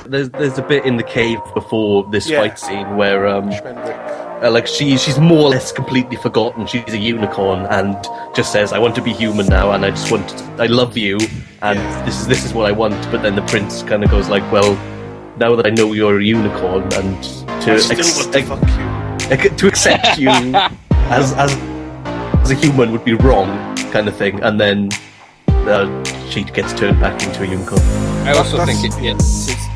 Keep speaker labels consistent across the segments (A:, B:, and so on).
A: there's a bit in the cave before this fight scene where
B: Schmendrick.
A: she's more or less completely forgotten she's a unicorn and just says, I want to be human now, and I love you, and this is what I want. But then the prince kind of goes like, well, now that I know you're a unicorn, and to accept you as a human would be wrong, kind of thing. And then she gets turned back into a unicorn.
C: I also think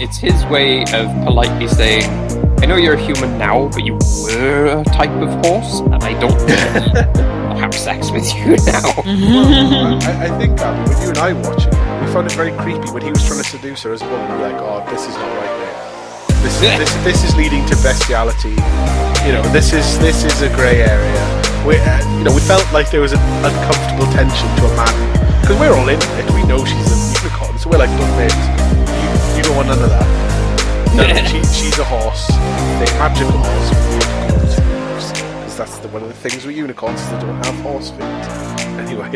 C: it's his way of politely saying, I know you're a human now, but you were a type of horse, and I don't have sex with you now.
B: Well, I think, Abby, when you and I were watching it, we found it very creepy when he was trying to seduce her as well. We were like, oh, this is not right, mate. This is leading to bestiality. You know, this is a grey area. We felt like there was an uncomfortable tension to a man, because we're all in it. We know she's a unicorn, so we're like, look, mate, you don't want none of that. No, she's a horse, a magical horse, because that's one of the things with unicorns, is they don't have horse feet. Anyway,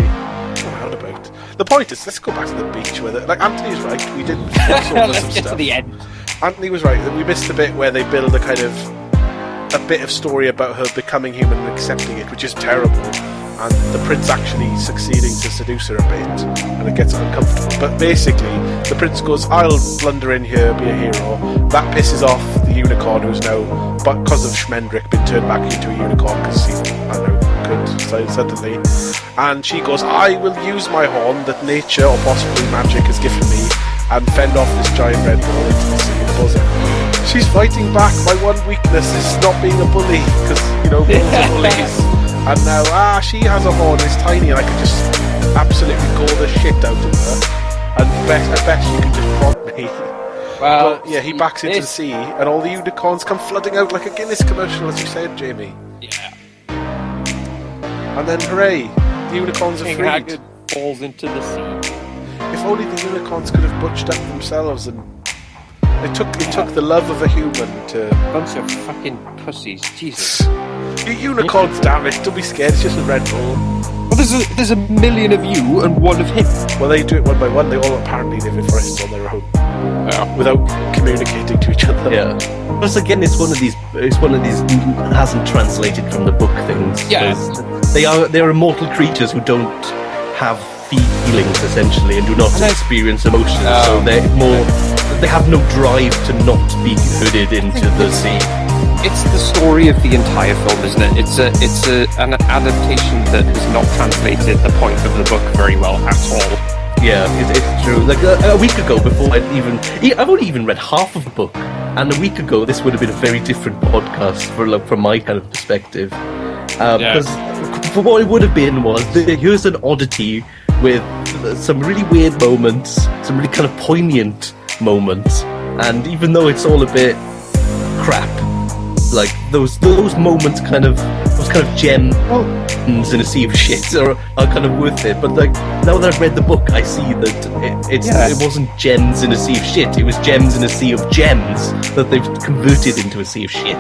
B: roundabout. The point is, let's go back to the beach where, Anthony's right, we did
C: let's get to the end.
B: Anthony was right, that we missed the bit where they build a bit of story about her becoming human and accepting it, which is terrible. And the prince actually succeeding to seduce her a bit, and it gets uncomfortable. But basically, the prince goes, I'll blunder in here, be a hero. That pisses off the unicorn, who's now, because of Schmendrick, been turned back into a unicorn, because he, could suddenly. And she goes, I will use my horn that nature, or possibly magic, has given me, and fend off this giant red ball into the sea and buzz it. She's fighting back. My one weakness is not being a bully, because, bulls are bullies. And now, she has a horn, it's tiny, and I can just absolutely gore the shit out of her. And I bet she can just prod me.
C: Well,
B: but, he backs into the sea, and all the unicorns come flooding out like a Guinness commercial, as you said, Jamie.
C: Yeah.
B: And then, hooray, the unicorns are
C: King
B: freed.
C: Haggard falls into the sea.
B: If only the unicorns could have butched up themselves, and it took the love of a human to...
C: Bunch of fucking pussies, Jesus.
B: You unicorns, damn it, don't be scared, it's just a Red Bull.
C: Well, there's a million of you and one of him.
B: Well, they do it one by one, they all apparently live in forests on their own. Without communicating to each other.
A: Yeah. Plus, again, it's one of these hasn't translated from the book things.
C: Yeah.
A: They're immortal creatures who don't have feelings, essentially, and do not experience emotions, so they have no drive to not be hooded into the sea.
C: It's the story of the entire film, isn't it? It's an adaptation that has not translated the point of the book very well at all.
A: Yeah, it's true. Like a week ago, before I've only even read half of the book, and a week ago this would have been a very different podcast from my kind of perspective. Because for what it would have been was here's an oddity with some really weird moments, some really kind of poignant moments, and even though it's all a bit crap, like those moments those kind of gems in a sea of shit are kind of worth it. But like now that I've read the book, I see that it wasn't gems in a sea of shit, it was gems in a sea of gems that they've converted into a sea of shit.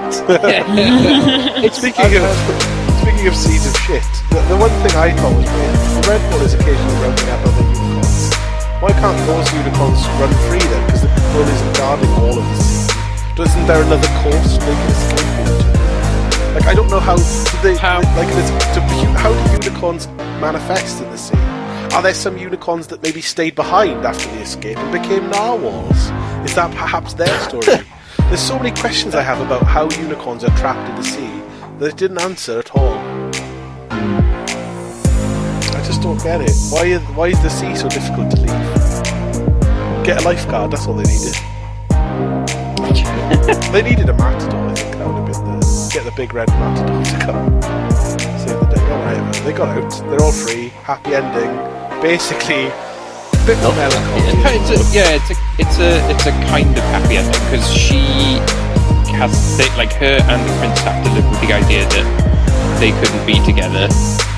B: Speaking of seas of shit, the one thing I thought was weird, the Red Bull is occasionally rounding up other unicorns. Why can't those unicorns run free then? Because the bull isn't guarding all of the sea. Isn't there another course they can escape into? Like, I don't know how do unicorns manifest in the sea? Are there some unicorns that maybe stayed behind after the escape and became narwhals? Is that perhaps their story? There's so many questions I have about how unicorns are trapped in the sea that it didn't answer at all. I just don't get it. Why is the sea so difficult to leave? Get a lifeguard, that's all they needed. They needed a matador, I think that would have been get the big red matador to come save the day. Oh, whatever. They got out, they're all free, happy ending. Basically, a bit more melancholy.
C: It's a kind of happy ending, because she has, her and the prince have to live with the idea that they couldn't be together.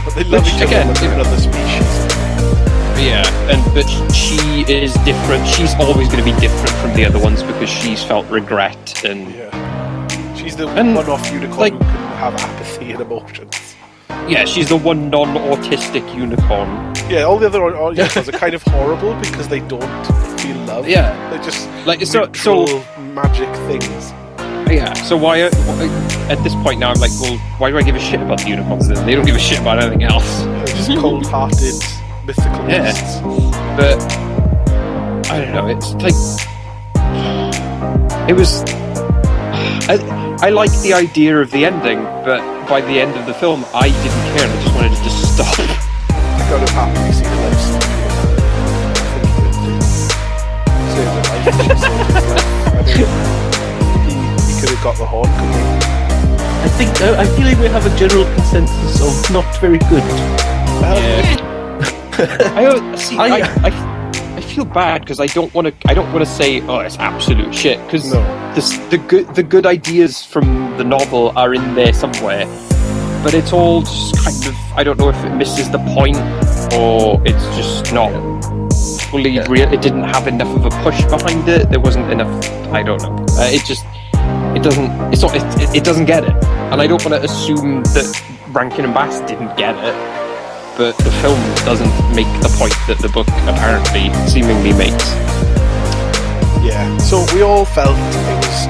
B: But they love each other like another species.
C: Yeah, but she is different. She's always going to be different from the other ones because she's felt regret and...
B: Yeah. She's the one-off unicorn who can have apathy and emotions.
C: Yeah, she's the one non-autistic unicorn.
B: Yeah, all the other unicorns are kind of horrible because they don't feel love.
C: Yeah.
B: They're just
C: Like,
B: neutral magic things.
C: Yeah, so why at this point now I'm like, well, why do I give a shit about the unicorns then? They don't give a shit about anything else.
B: They're just cold-hearted, mythical beasts.
C: But I don't know, it's like it was I like the idea of the ending, but by the end of the film I didn't care and I just wanted it to stop.
B: I could have happily seen a love story. I think he did. Saved her life. I mean, he could have got the horn, couldn't he?
A: I feel like we have a general consensus of not very good.
C: I feel bad because I don't want to say, oh, it's absolute shit, because the good ideas from the novel are in there somewhere, but it's all just kind of, I don't know if it misses the point or it's just not fully real. It didn't have enough of a push behind it. There wasn't enough. I don't know. It doesn't get it, and I don't want to assume that Rankin and Bass didn't get it. But the film doesn't make the point that the book apparently seemingly makes.
B: Yeah, so we all felt it was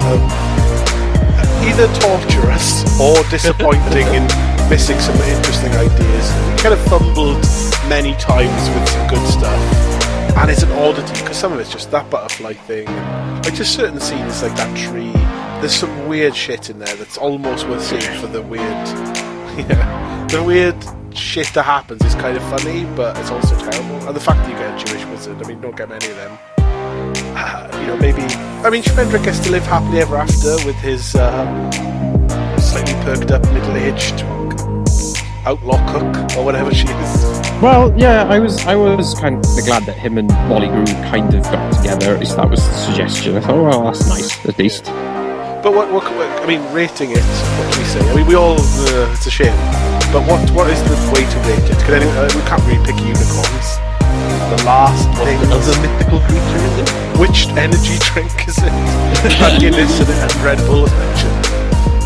B: either torturous or disappointing in missing some interesting ideas. We kind of fumbled many times with some good stuff, and it's an oddity because some of it's just that butterfly thing, and like just certain scenes like that tree. There's some weird shit in there that's almost worth seeing for the weird. The weird shit that happens is kind of funny, but it's also terrible. And the fact that you get a Jewish wizard, I mean, don't get many of them. Maybe. I mean, Shmendrik gets to live happily ever after with his slightly perked up, middle-aged outlaw cook or whatever she is.
C: Well, yeah, I was kind of glad that him and Molly Grew kind of got together. At least that was the suggestion. I thought, well, that's nice, at least.
B: But what I mean, rating it, what can we say? I mean, we all, it's a shame. But what is the way to rate it? We can't really pick unicorns. The last thing.
A: Other mythical creature, is it?
B: Which energy drink is it? Guinness and Red Bull is mentioned.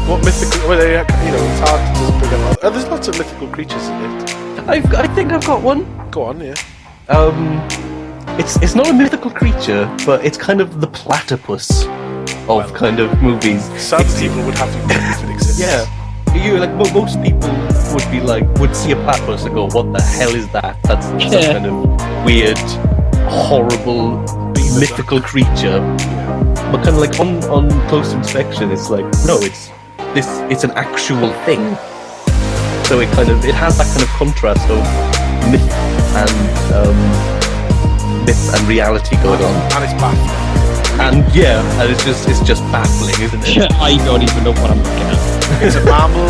B: What mythical? Well, it's hard to just bring up. There's lots of mythical creatures in it.
A: I think I've got one.
B: Go on, yeah.
A: It's not a mythical creature, but it's kind of the platypus of kind of movies.
B: Some people would have to believe if it exists.
A: Yeah. Most people would see a platypus and go, what the hell is that? That's some kind of weird, horrible, mythical creature. Yeah. But kind of like on close inspection, it's like, no, it's an actual thing. So it has that kind of contrast of myth and reality going on.
B: And it's baffling.
A: And it's just baffling, isn't it?
C: I don't even know what I'm looking at.
B: It's a mammal.